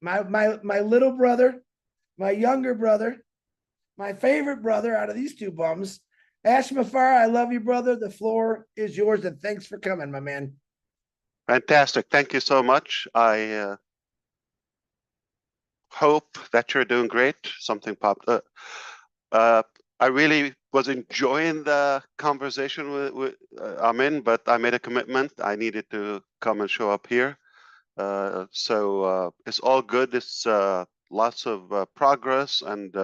my little brother, my younger brother, my favorite brother out of these two bums. Ash Mufareh, I love you, brother. The floor is yours, and thanks for coming, my man. Fantastic. Thank you so much. I hope that you're doing great. Something popped up. Uh, I really was enjoying the conversation with Amin, but I made a commitment. I needed to come and show up here. So it's all good. It's lots of progress and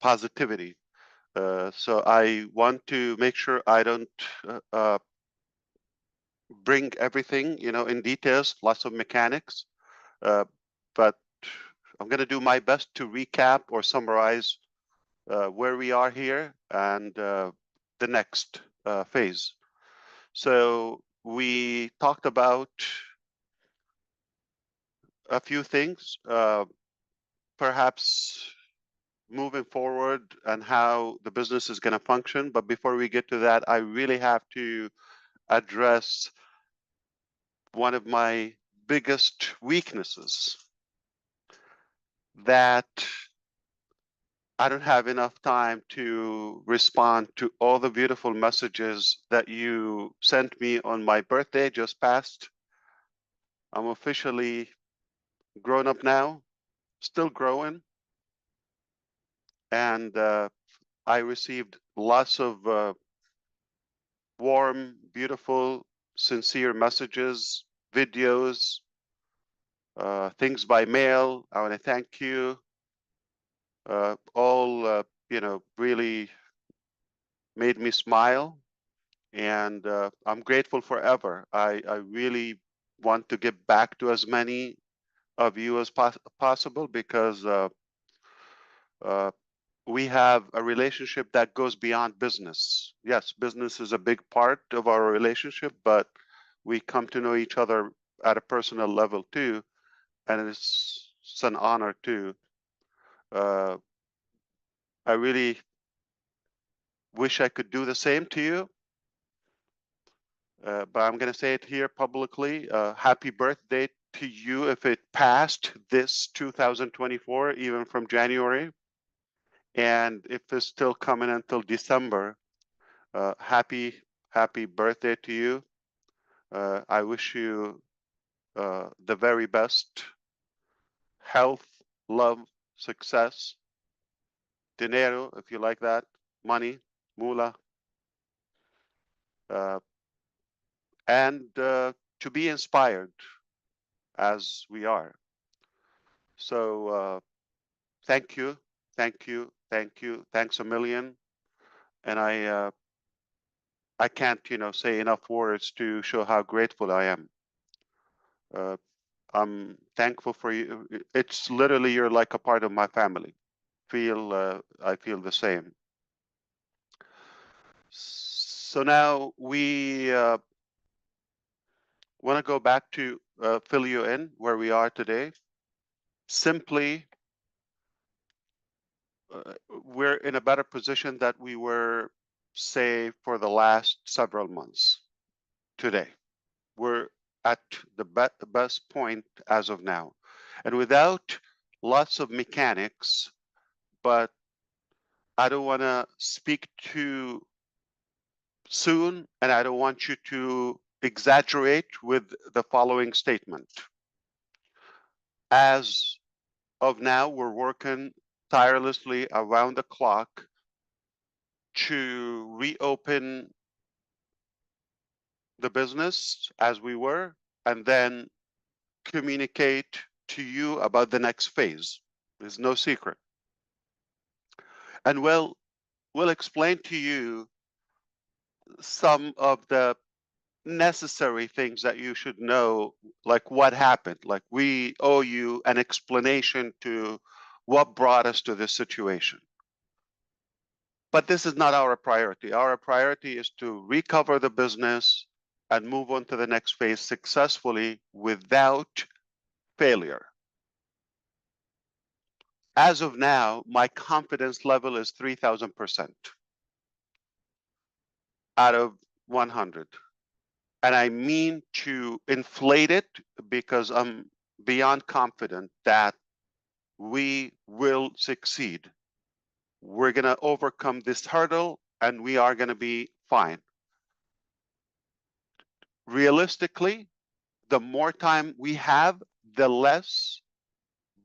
positivity. So I want to make sure I don't bring everything, in details, lots of mechanics. But I'm going to do my best to recap or summarize where we are here and the next phase. So we talked about a few things, perhaps moving forward and how the business is going to function. But before we get to that, I really have to address one of my biggest weaknesses, that I don't have enough time to respond to all the beautiful messages that you sent me on my birthday just passed. I'm officially grown up now, still growing, and I received lots of warm, beautiful, sincere messages, videos, things by mail. I want to thank you. All really made me smile, and I'm grateful forever. I really want to give back to as many of you as possible, because uh, we have a relationship that goes beyond business. Yes, business is a big part of our relationship, but we come to know each other at a personal level too, and it's an honor too. Uh, I really wish I could do the same to you, but I'm going to say it here publicly. Happy birthday to you if it passed this 2024, even from January. And if it's still coming until December, happy birthday to you. I wish you the very best health, love, success, dinero, if you like that, money, moolah, uh, and to be inspired as we are. So thank you, thank you, thank you, thanks a million. And I can't, say enough words to show how grateful I am. I'm thankful for you. It's literally, you're like a part of my family. I feel the same. So now we want to go back to fill you in where we are today. Simply, we're in a better position that we were, say, for the last several months. Today, we're at the best point as of now, and without lots of mechanics. But I don't want to speak too soon, and I don't want you to exaggerate with the following statement. As of now, we're working tirelessly around the clock to reopen the business as we were, and then communicate to you about the next phase. There's no secret. And we'll explain to you some of the necessary things that you should know, like what happened. Like, we owe you an explanation to what brought us to this situation. But this is not our priority. Our priority is to recover the business and move on to the next phase successfully without failure. As of now, my confidence level is 3,000% out of 100. And I mean to inflate it, because I'm beyond confident that we will succeed. We're going to overcome this hurdle and we are going to be fine. Realistically, the more time we have, the less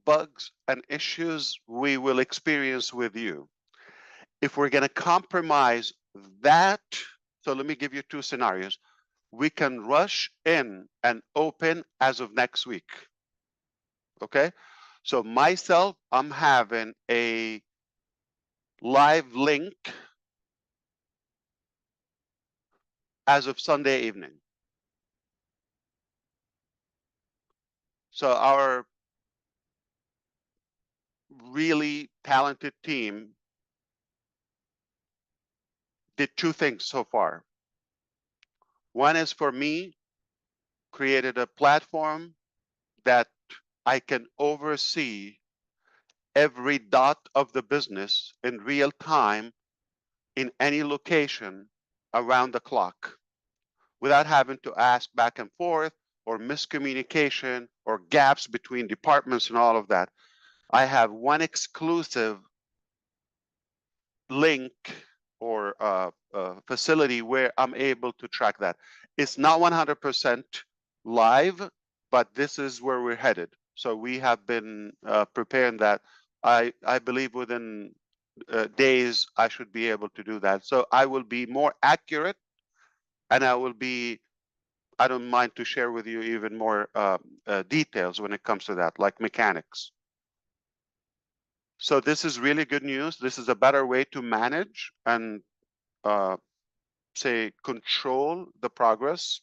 bugs and issues we will experience with you. If we're going to compromise that, so let me give you two scenarios. We can rush in and open as of next week. Okay? So myself, I'm having a live link as of Sunday evening. So our really talented team did two things so far. One is for me, created a platform that I can oversee every dot of the business in real time in any location around the clock without having to ask back and forth or miscommunication or gaps between departments and all of that. I have one exclusive link or facility where I'm able to track that. It's not 100% live, but this is where we're headed. So we have been preparing that. I believe within days I should be able to do that. So I will be more accurate, and I don't mind to share with you even more details when it comes to that, like mechanics. So this is really good news. This is a better way to manage and say control the progress.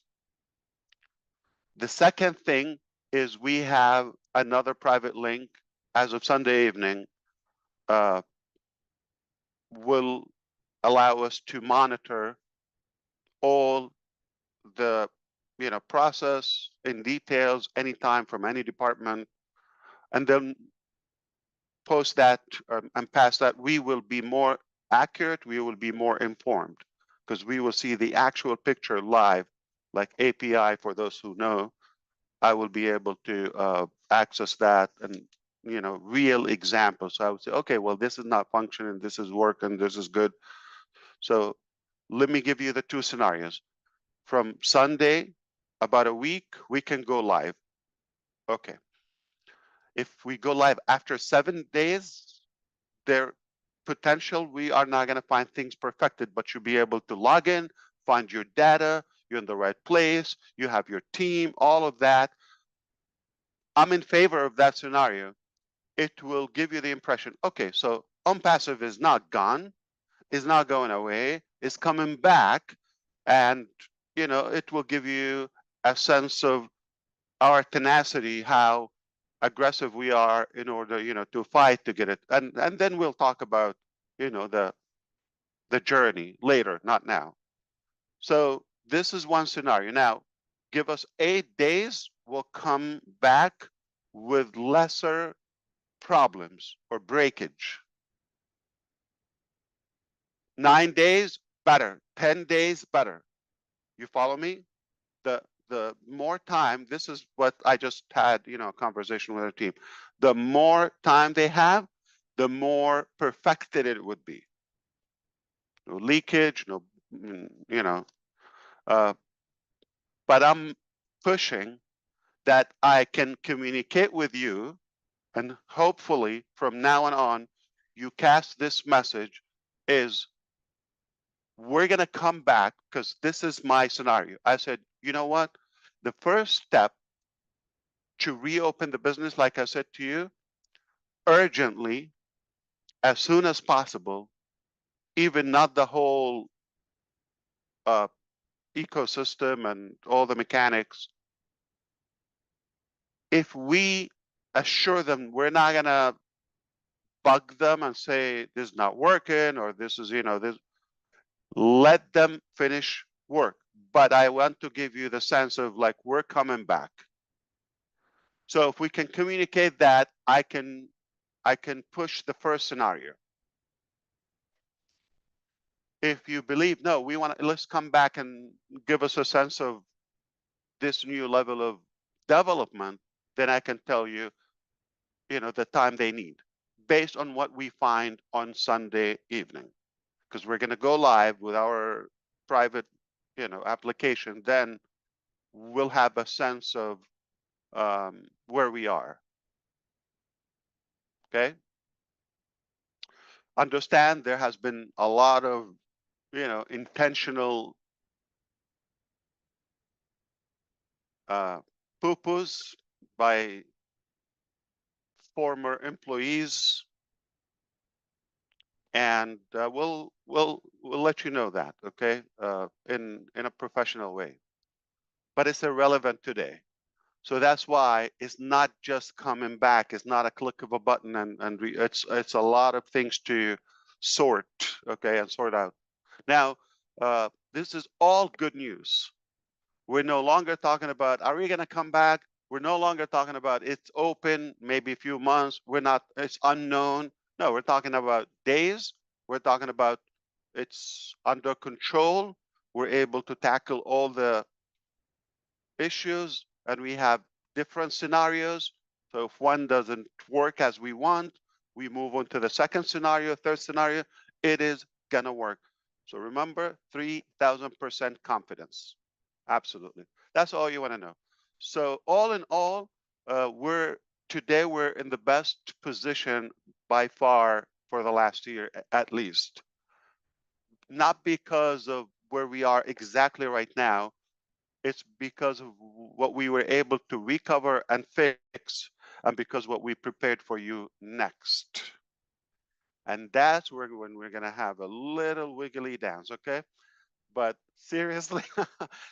The second thing is we have another private link as of Sunday evening will allow us to monitor all the process in details anytime from any department, and then post that and past that we will be more accurate, we will be more informed because we will see the actual picture live, like API for those who know. I will be able to access that and real examples. So I would say, okay, well, this is not functioning, this is working, this is good. So let me give you the two scenarios. From Sunday, about a week, we can go live. Okay. If we go live after 7 days, there potential we are not going to find things perfected, but you'll be able to log in, find your data, you're in the right place, you have your team, all of that. I'm in favor of that scenario. It will give you the impression, okay, so OnPassive is not gone, is not going away, is coming back, and it will give you a sense of our tenacity, how aggressive we are in order to fight to get it, and then we'll talk about the journey later, not now. So this is one scenario. Now give us 8 days, we'll come back with lesser problems or breakage. 9 days, better. 10 days, better. You follow me? The more time, this is what I just had, a conversation with our team. The more time they have, the more perfected it would be. No leakage, no, but I'm pushing that I can communicate with you, and hopefully from now on, you cast this message is we're going to come back, because this is my scenario. I said, you know what? The first step to reopen the business, like I said to you, urgently, as soon as possible, even not the whole ecosystem and all the mechanics. If we assure them we're not going to bug them and say this is not working or this is, this, let them finish work. But I want to give you the sense of like, we're coming back. So if we can communicate that, I can push the first scenario. If you believe, no, we want to, let's come back and give us a sense of this new level of development, then I can tell you, the time they need based on what we find on Sunday evening. Because we're going to go live with our private, application. Then we'll have a sense of where we are. Okay. Understand there has been a lot of, intentional poo-poos by former employees, and we'll let you know that, okay, in a professional way. But it's irrelevant today. So that's why it's not just coming back. It's not a click of a button, and it's a lot of things to sort, okay, and sort out. Now, this is all good news. We're no longer talking about, are we going to come back? We're no longer talking about it's open, maybe a few months. We're not, it's unknown. No, we're talking about days. We're talking about it's under control. We're able to tackle all the issues, and we have different scenarios. So if one doesn't work as we want, we move on to the second scenario, third scenario. It is going to work. So remember, 3,000% confidence. Absolutely. That's all you want to know. So all in all, we're in the best position by far for the last year, at least. Not because of where we are exactly right now. It's because of what we were able to recover and fix, and because what we prepared for you next. And that's when we're gonna have a little wiggly dance, okay? But seriously,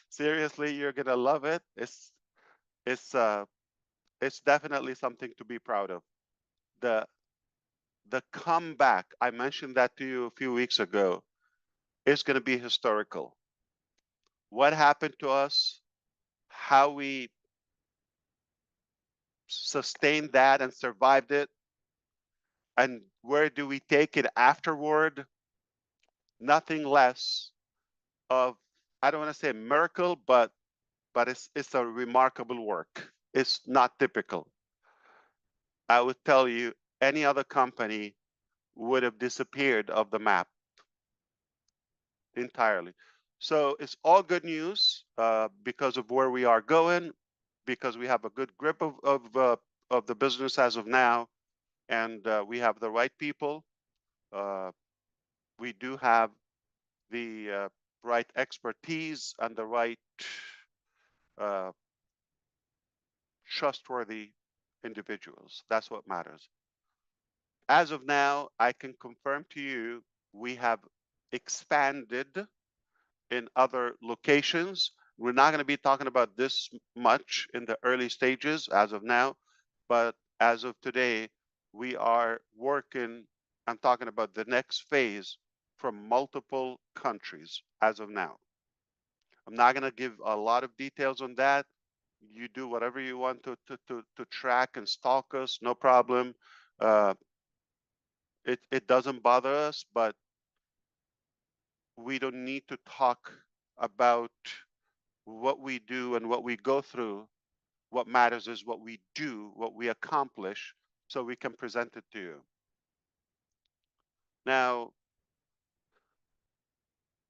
seriously, you're gonna love it. It's definitely something to be proud of. The the comeback, I mentioned that to you a few weeks ago, is gonna be historical. What happened to us, how we sustained that and survived it, and where do we take it afterward? Nothing less of, I don't want to say a miracle, but it's a remarkable work. It's not typical. I would tell you any other company would have disappeared off the map entirely. So it's all good news because of where we are going, because we have a good grip of the business as of now, and we have the right people. We do have the right expertise and the right uh, trustworthy individuals. That's what matters. As of now, I can confirm to you we have expanded in other locations. We're not going to be talking about this much in the early stages as of now, but as of today, we are working. I'm talking about the next phase from multiple countries as of now. I'm not going to give a lot of details on that. You do whatever you want to track and stalk us, no problem. Uh, it doesn't bother us, but we don't need to talk about what we do and what we go through. What matters is what we do, what we accomplish, so we can present it to you. Now,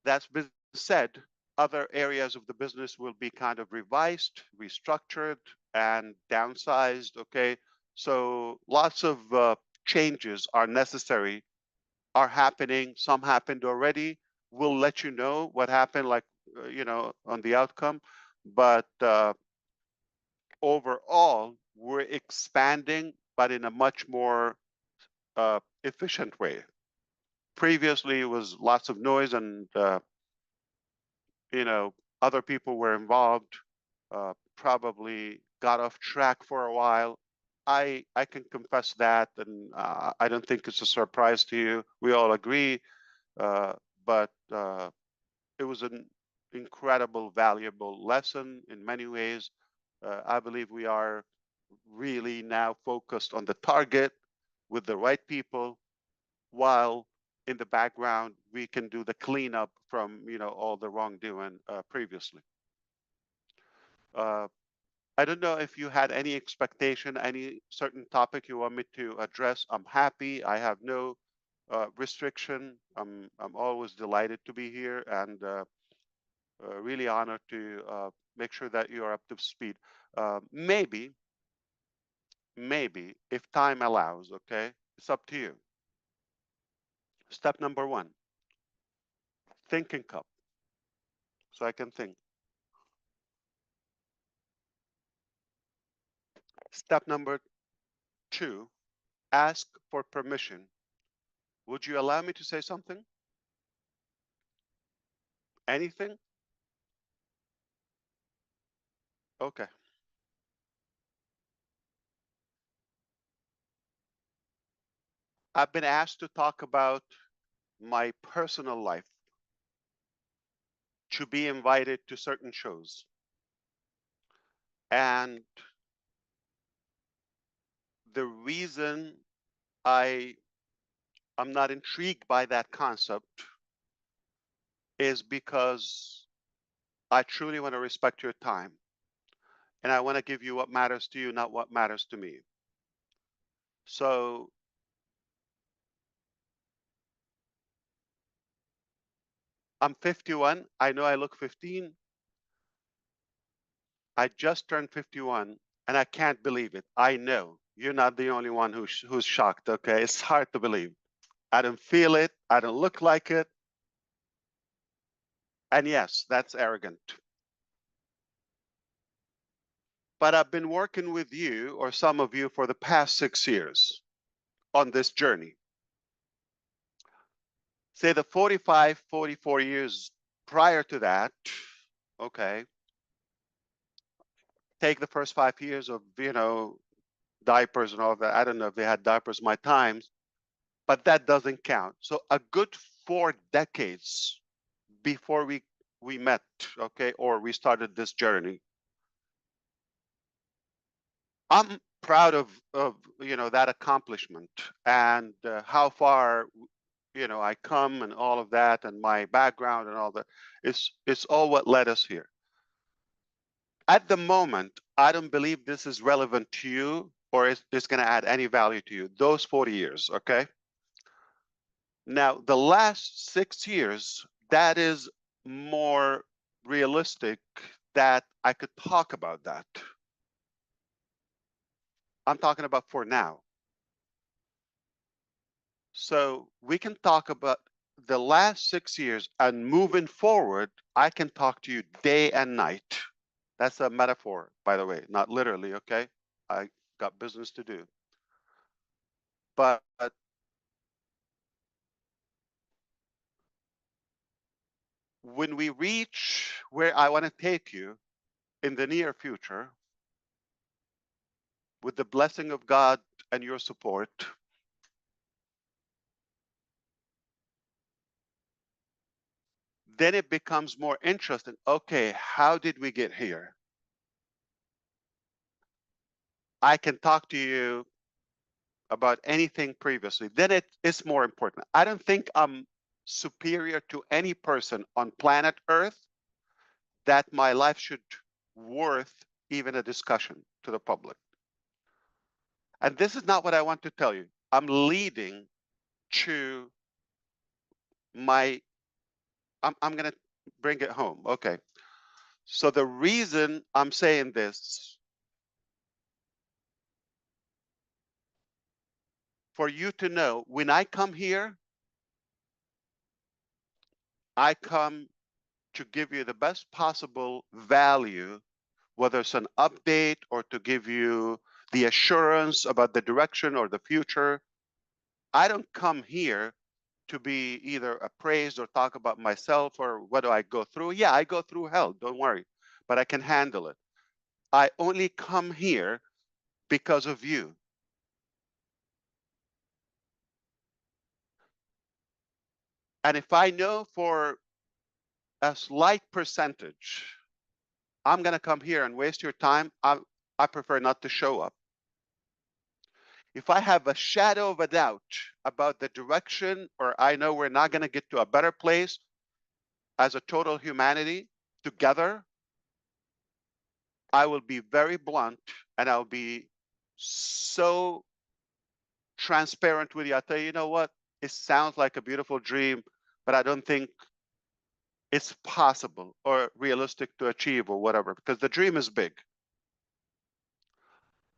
that's been said, other areas of the business will be kind of revised, restructured, and downsized, okay? So lots of changes are necessary, are happening. Some happened already. We'll let you know what happened, like, on the outcome. But overall, we're expanding, but in a much more efficient way. Previously, it was lots of noise and other people were involved, probably got off track for a while. I can confess that, and I don't think it's a surprise to you. We all agree, but it was an incredible, valuable lesson in many ways. I believe we are really now focused on the target with the right people, while in the background we can do the cleanup from all the wrongdoing previously. Uh, I don't know if you had any expectation, any certain topic you want me to address. I'm happy. I have no restriction. I'm always delighted to be here and really honored to make sure that you are up to speed. Maybe, if time allows, okay, it's up to you. Step number one, thinking cup, so I can think. Step number two, ask for permission. Would you allow me to say something? Anything? Okay. I've been asked to talk about my personal life, to be invited to certain shows. And the reason I'm not intrigued by that concept is because I truly want to respect your time. And I want to give you what matters to you, not what matters to me. So I'm 51. I know I look 15. I just turned 51 and I can't believe it. I know you're not the only one who's shocked. Okay. It's hard to believe. I don't feel it. I don't look like it. And yes, that's arrogant. But I've been working with you or some of you for the past 6 years on this journey. Say the 45, 44 years prior to that, okay, take the first 5 years of, diapers and all that. I don't know if they had diapers my times, but that doesn't count. So a good 4 decades before we met, okay, or we started this journey. I'm proud of that accomplishment and how far I come and all of that and my background and all that. It's all what led us here. At the moment, I don't believe this is relevant to you or it's going to add any value to you. Those 40 years, okay? Now, the last 6 years, that is more realistic that I could talk about that. I'm talking about for now. So we can talk about the last 6 years and moving forward, I can talk to you day and night. That's a metaphor, by the way, not literally, okay? I got business to do. But when we reach where I want to take you in the near future, with the blessing of God and your support, then it becomes more interesting. Okay, how did we get here? I can talk to you about anything previously. Then it's more important. I don't think I'm superior to any person on planet Earth that my life should worth even a discussion to the public. And this is not what I want to tell you. I'm leading to I'm going to bring it home. Okay. So the reason I'm saying this, for you to know, when I come here, I come to give you the best possible value, whether it's an update or to give you the assurance about the direction or the future. I don't come here to be either appraised or talk about myself or what do I go through. Yeah, I go through hell, don't worry, but I can handle it. I only come here because of you. And if I know for a slight percentage, I'm going to come here and waste your time, I prefer not to show up. If I have a shadow of a doubt about the direction, or I know we're not going to get to a better place as a total humanity together, I will be very blunt and I'll be so transparent with you. I'll tell you, you know what? It sounds like a beautiful dream, but I don't think it's possible or realistic to achieve or whatever, because the dream is big.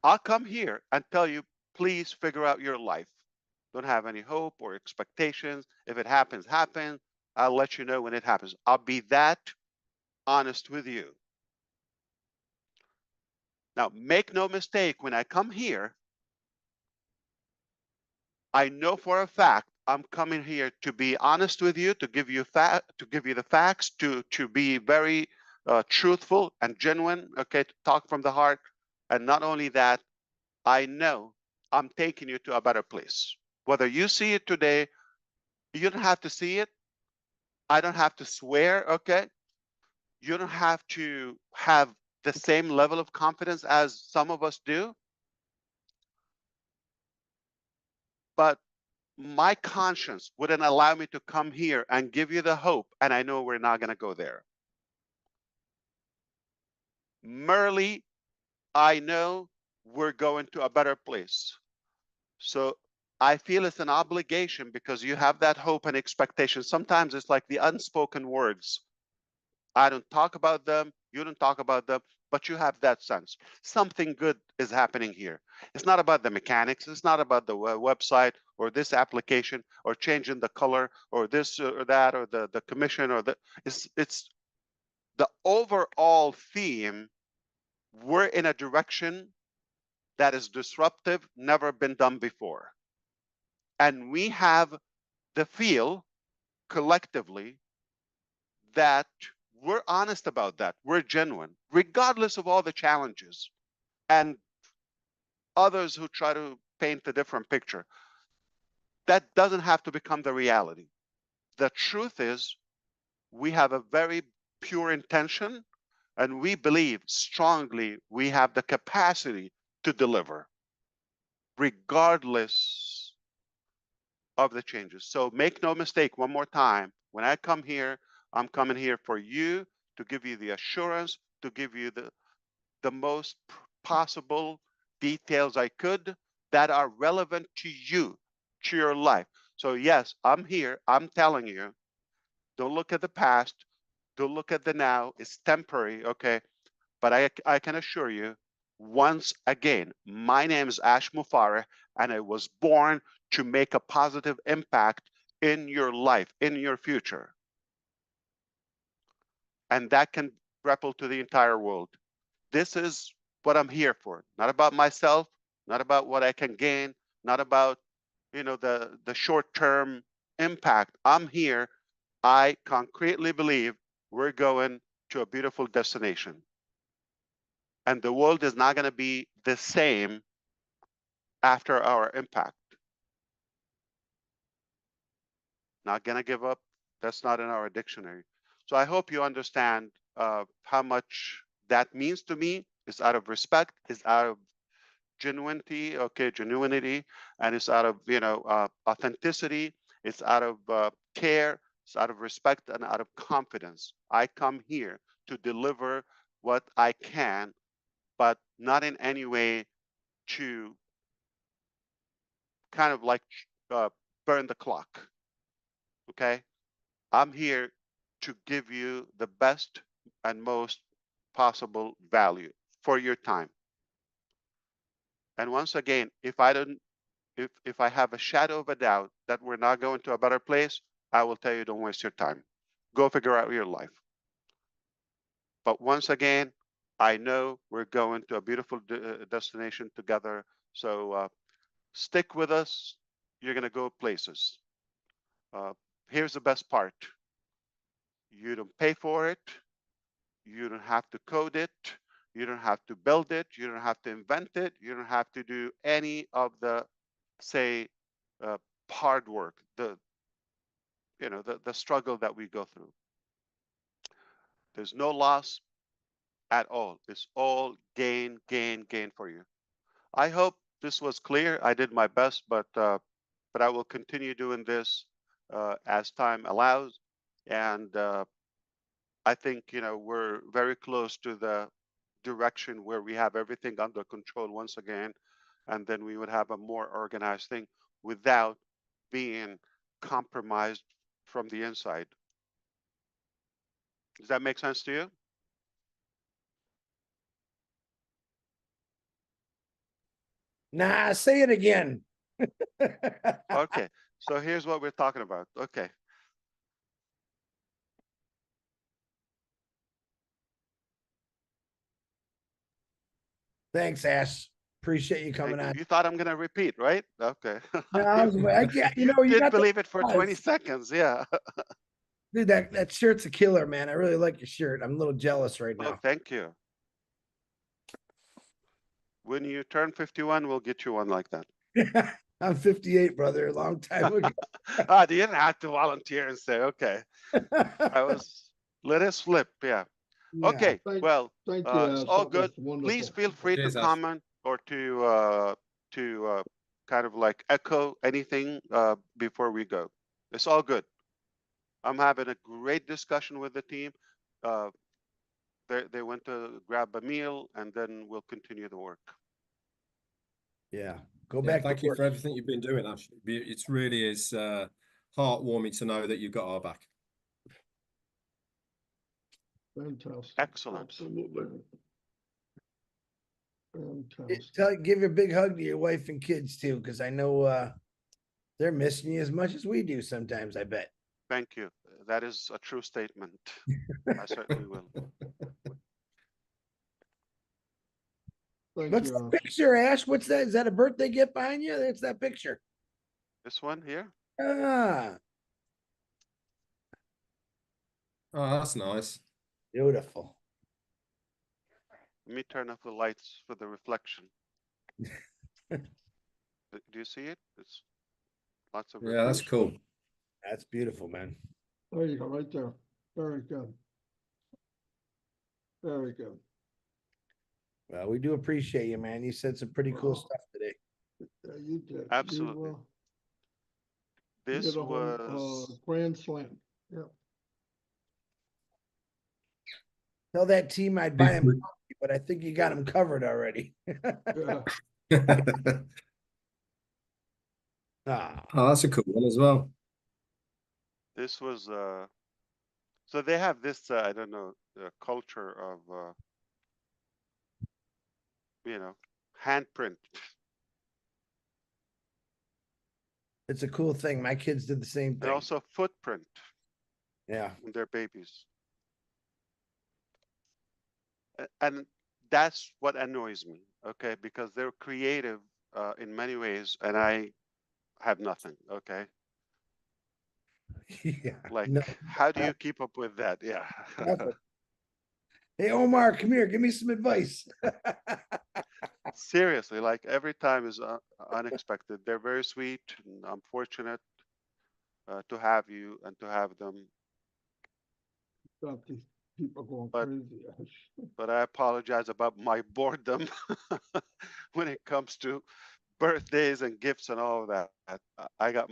I'll come here and tell you, please figure out your life. Don't have any hope or expectations. If it happens, happens. I'll let you know when it happens. I'll be that honest with you. Now, make no mistake, when I come here, I know for a fact I'm coming here to be honest with you, to give you the facts, to be very truthful and genuine, okay, to talk from the heart. And not only that, I know I'm taking you to a better place. Whether you see it today, you don't have to see it. I don't have to swear, okay? You don't have to have the same level of confidence as some of us do. But my conscience wouldn't allow me to come here and give you the hope, and I know we're not going to go there. Merely, I know we're going to a better place. So I feel it's an obligation, because you have that hope and expectation. Sometimes it's like the unspoken words. I don't talk about them, you don't talk about them, but you have that sense. Something good is happening here. It's not about the mechanics, it's not about the website or this application or changing the color or this or that or the commission or it's the overall theme. We're in a direction that is disruptive, never been done before. And we have the feel collectively that we're honest about that. We're genuine, regardless of all the challenges and others who try to paint a different picture. That doesn't have to become the reality. The truth is, we have a very pure intention, and we believe strongly we have the capacity to deliver, regardless of the changes. So make no mistake, one more time, when I come here, I'm coming here for you, to give you the assurance, to give you the most possible details I could that are relevant to you, to your life. So yes, I'm here, I'm telling you, don't look at the past, don't look at the now, it's temporary, okay? But I can assure you, once again, my name is Ash Mufareh, and I was born to make a positive impact in your life, in your future. And that can ripple to the entire world. This is what I'm here for. Not about myself, not about what I can gain, not about, you know, the short-term impact. I'm here. I concretely believe we're going to a beautiful destination. And the world is not going to be the same after our impact. Not going to give up. That's not in our dictionary. So I hope you understand how much that means to me. It's out of respect. It's out of genuinity, okay, genuinity, and it's out of, you know, authenticity. It's out of care. It's out of respect and out of confidence. I come here to deliver what I can, but not in any way to kind of like uh, burn the clock. Okay, I'm here to give you the best and most possible value for your time. And once again, if I don't, if I have a shadow of a doubt that we're not going to a better place, I will tell you, don't waste your time. Go figure out your life. But once again, I know we're going to a beautiful destination together. So stick with us. You're going to go places. Here's the best part. You don't pay for it. You don't have to code it. You don't have to build it. You don't have to invent it. You don't have to do any of the, say, uh, hard work, the struggle that we go through. There's no loss at all. It's all gain, gain, gain for you. I hope this was clear. I did my best, but I will continue doing this as time allows. And I think, you know, we're very close to the direction where we have everything under control once again, and then we would have a more organized thing without being compromised from the inside. Does that make sense to you? Nah, say it again. Okay, so here's what we're talking about. Okay. Thanks, Ash. Appreciate you coming Thank you. on. You thought I'm gonna repeat, right? Okay. No, I can't, you You know, you did got the believe it for 20 buzz. seconds, yeah. Dude, that shirt's a killer, man. I really like your shirt. I'm a little jealous right Oh, now. thank you. When you turn 51, we'll get you one like that. I'm 58, brother. A long time ago. Ah, you didn't have to volunteer and say, okay. I was, let us flip, yeah. Yeah. Okay, well, Thank you. it's all That good. was wonderful. Please feel free Cheers, to Ash. comment or to kind of like echo anything before we go. It's all good. I'm having a great discussion with the team. They went to grab a meal and then we'll continue the work. Yeah. Go Yeah, back thank to you work. for everything you've been doing, Ash. It's really is heartwarming to know that you've got our back. Fantastic. Excellent. Absolutely. Fantastic. Give a big hug to your wife and kids too, because I know they're missing you as much as we do sometimes, I bet. Thank you. That is a true statement. I certainly will. Thank What's you. the picture, Ash? What's that? Is that a birthday gift behind you? It's that picture. This one here? Ah, Oh, that's nice. beautiful. Let me turn off the lights for the reflection. Do you see it? It's lots of Yeah, that's reflection. cool. That's beautiful, man. There you go, right there. Very good. Very good. Well, we do appreciate you, man. You said some pretty cool Wow. stuff today. Yeah, you did. Absolutely. You This did a whole was grand slam. Yeah. Tell that team I'd buy him coffee, but I think you got him covered already. Yeah. Ah, Oh, that's a cool one as well. this was so they have this I don't know culture of you know, handprint. it's a cool thing. My kids did the same And thing. also footprint Yeah. in their babies. And that's what annoys me, okay? Because they're creative in many ways, and I have nothing, okay? Yeah. Like, No, how do you keep up with that? Yeah. nothing. Hey, Omar, come here. Give me some advice. Seriously, like every time is unexpected. They're very sweet, and I'm fortunate to have you and to have them. Got these people going But- crazy. Ash. But I apologize about my boredom when it comes to birthdays and gifts and all of that. I got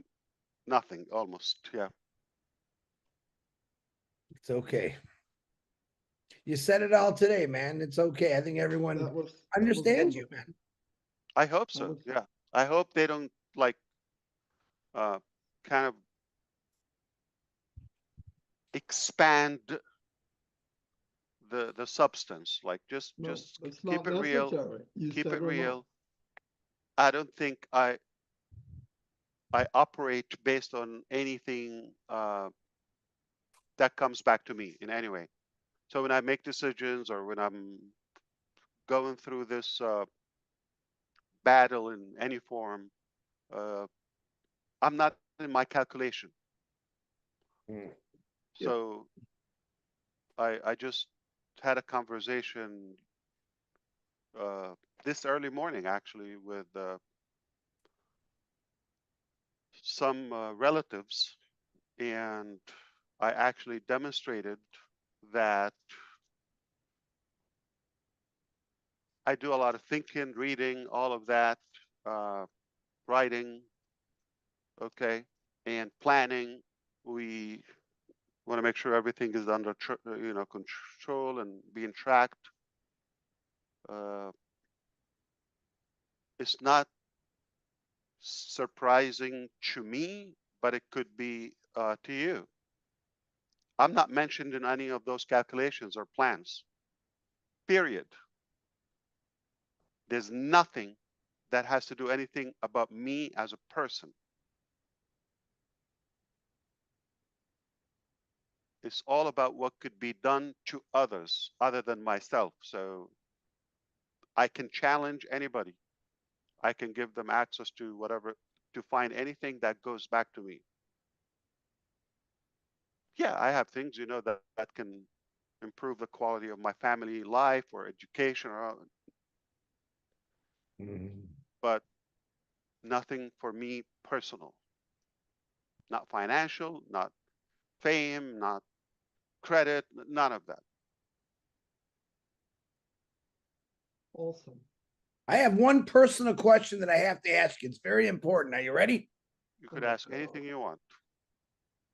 nothing almost. Yeah. It's okay. You said it all today, man. It's okay. I think everyone That was understands you, wonderful. man. I hope That so. was- Yeah. I hope they don't like kind of expand the substance. Like just No, just it's keep not it real. necessary. You Keep said it or not. real. I don't think I operate based on anything that comes back to me in any way. So when I make decisions or when I'm going through this battle in any form, I'm not in my calculation. Mm. So I just had a conversation this early morning actually with some relatives, and I actually demonstrated that I do a lot of thinking, reading, all of that, writing, okay, and planning. We want to make sure everything is under control and being tracked. It's not surprising to me, but it could be to you. I'm not mentioned in any of those calculations or plans. Period. There's nothing that has to do anything about me as a person. It's all about what could be done to others other than myself. So I can challenge anybody. I can give them access to whatever, to find anything that goes back to me. Yeah, I have things, that can improve the quality of my family life or education, but nothing for me personal. Not financial, not fame, not credit, none of that. Awesome. I have one personal question that I have to ask you. It's very important. Are you ready? You could ask anything you want.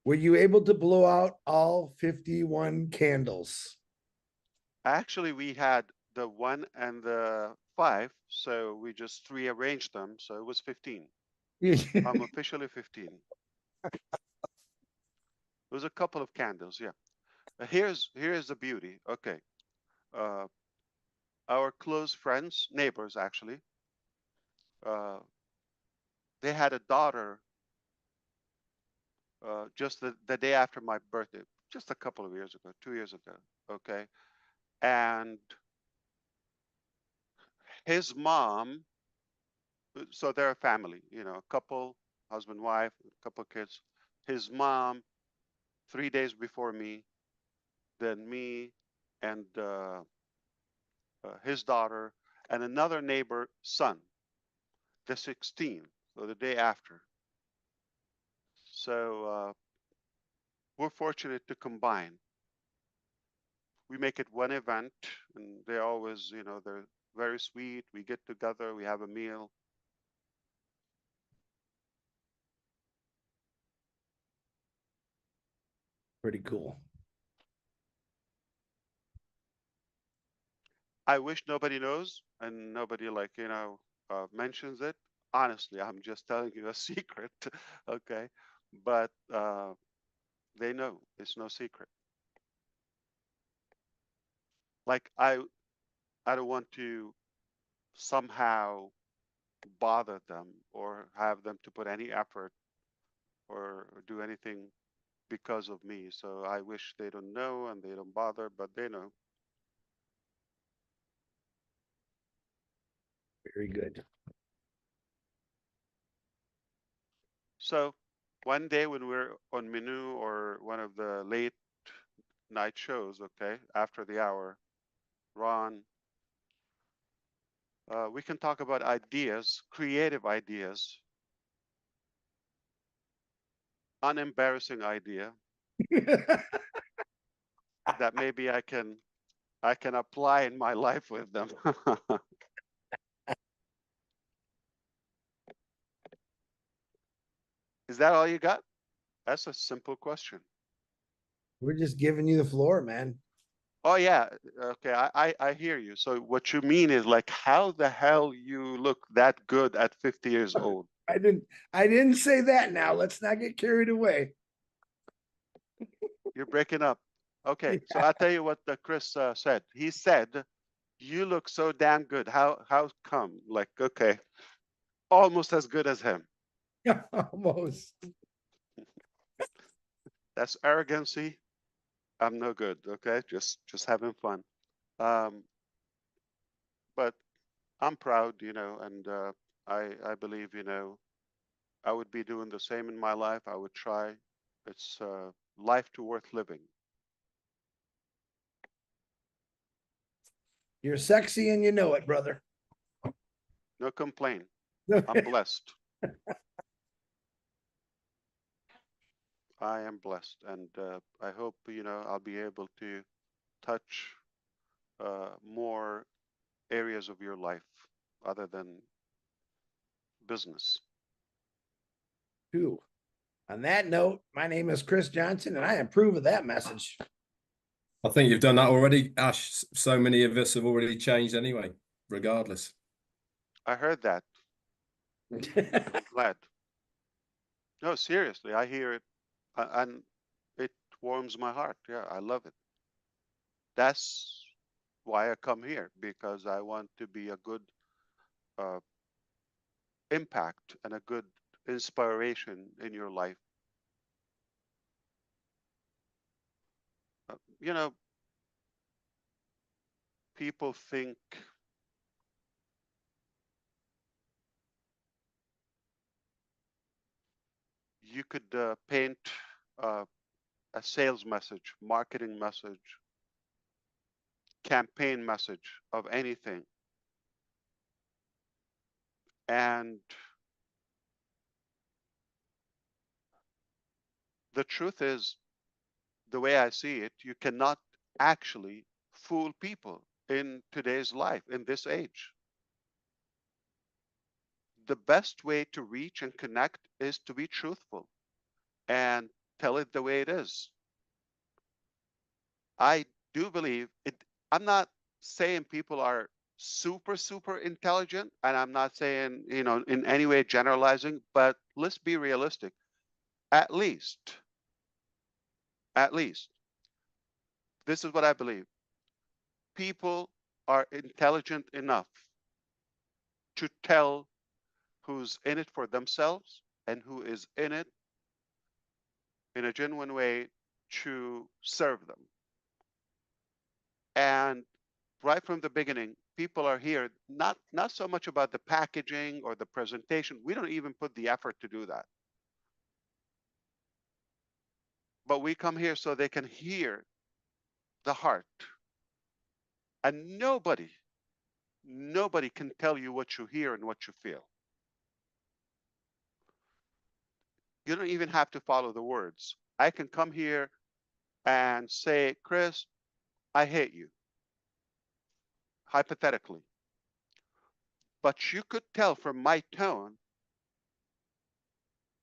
Were you able to blow out all 51 candles? Actually, we had the 1 and the 5, so we just rearranged them, so it was 15. I'm officially 15. It was a couple of candles, yeah. Here's the beauty. Okay. Our close friends, neighbors actually, they had a daughter just the day after my birthday, just a couple of years ago, 2 years ago. Okay. And his mom, so they're a family, a couple, husband, wife, a couple of kids. His mom, 3 days before me, then me and his daughter and another neighbor son, the 16th, so the day after. So we're fortunate to combine. We make it one event, and they always, they're very sweet. We get together, we have a meal. Pretty cool. I wish nobody knows and nobody mentions it. Honestly, I'm just telling you a secret, okay? But they know it's no secret. Like I don't want to somehow bother them or have them to put any effort or do anything because of me. So I wish they don't know and they don't bother, but they know. Very good. So one day when we're on Menu or one of the late night shows, okay, after the hour, Ron, we can talk about ideas, creative ideas, unembarrassing idea that maybe I can apply in my life with them. Is that all you got? That's a simple question. We're just giving you the floor, man. Oh yeah, okay, I hear you. So what you mean is like, how the hell you look that good at 50 years old? I didn't say that now. Let's not get carried away. You're breaking up. Okay, so I'll tell you what Chris said. He said, "You look so damn good. How come?" Like, okay, almost as good as him. Almost. That's arrogancy. I'm no good. Okay, just having fun. But I'm proud, and I believe, I would be doing the same in my life. I would try. It's life to worth living. You're sexy and you know it, brother. No complaint. I'm blessed. I am blessed, and I hope I'll be able to touch more areas of your life other than business. Too. On that note, my name is Chris Johnson, and I approve of that message. I think you've done that already, Ash. So many of us have already changed anyway. regardless. I heard that. I'm glad. No, seriously, I hear it, and it warms my heart. Yeah, I love it. That's why I come here, because I want to be a good uh, impact and a good inspiration in your life. You know, people think you could paint uh, a sales message, marketing message, campaign message of anything. And the truth is, the way I see it, you cannot actually fool people in today's life, in this age. The best way to reach and connect is to be truthful and tell it the way it is. I do believe it. I'm not saying people are super intelligent, and I'm not saying, in any way generalizing, but let's be realistic. At least, this is what I believe. People are intelligent enough to tell who's in it for themselves and who is in it in a genuine way to serve them. And right from the beginning, people are here not so much about the packaging or the presentation. We don't even put the effort to do that. But we come here so they can hear the heart. And nobody can tell you what you hear and what you feel. You don't even have to follow the words. I can come here and say, Chris, I hate you, hypothetically. But you could tell from my tone,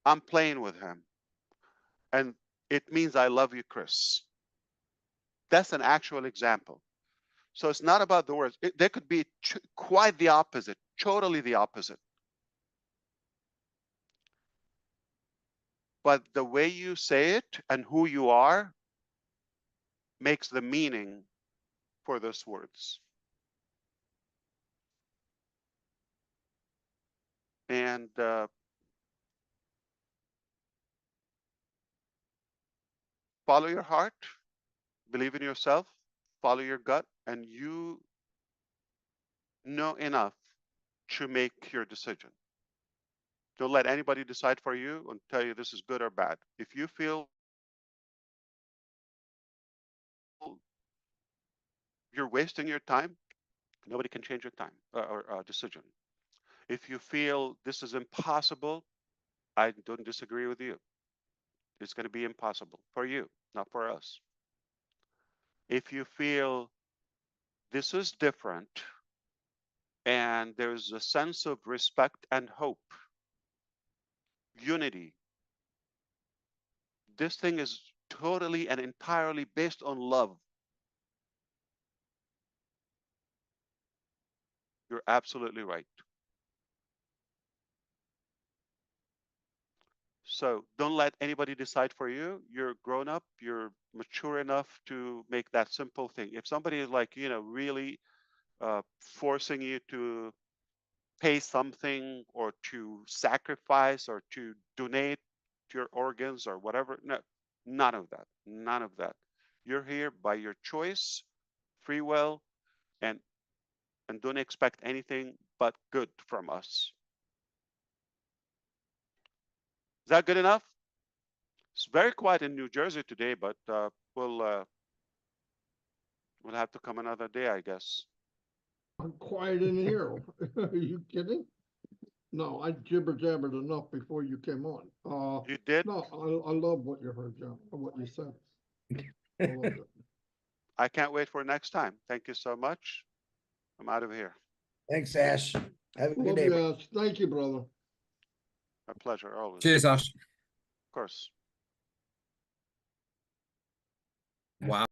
I'm playing with him. And it means I love you, Chris. That's an actual example. So it's not about the words. They could be quite the opposite, totally the opposite. But the way you say it and who you are makes the meaning for those words. And follow your heart, believe in yourself, follow your gut, and you know enough to make your decision. Don't let anybody decide for you and tell you this is good or bad. If you feel you're wasting your time, nobody can change your time or decision. If you feel this is impossible, I don't disagree with you. It's going to be impossible for you, not for us. If you feel this is different and there's a sense of respect and hope, unity, this thing is totally and entirely based on love. You're absolutely right. So don't let anybody decide for you. You're grown up, you're mature enough to make that simple thing. If somebody is like, really forcing you to pay something or to sacrifice or to donate your organs or whatever, no, none of that, none of that. You're here by your choice, free will, and don't expect anything but good from us. Is that good enough? It's very quiet in New Jersey today, but we'll have to come another day, I guess. I'm quiet in here. Are you kidding? No, I jibber jabbered enough before you came on. You did? No, I love what you heard, John, what you said. I loved it. I can't wait for next time. Thank you so much. I'm out of here. Thanks, Ash. Have a good Love day. you, Ash. Thank you, brother. My pleasure, always. Cheers, Ash. Of course. Wow.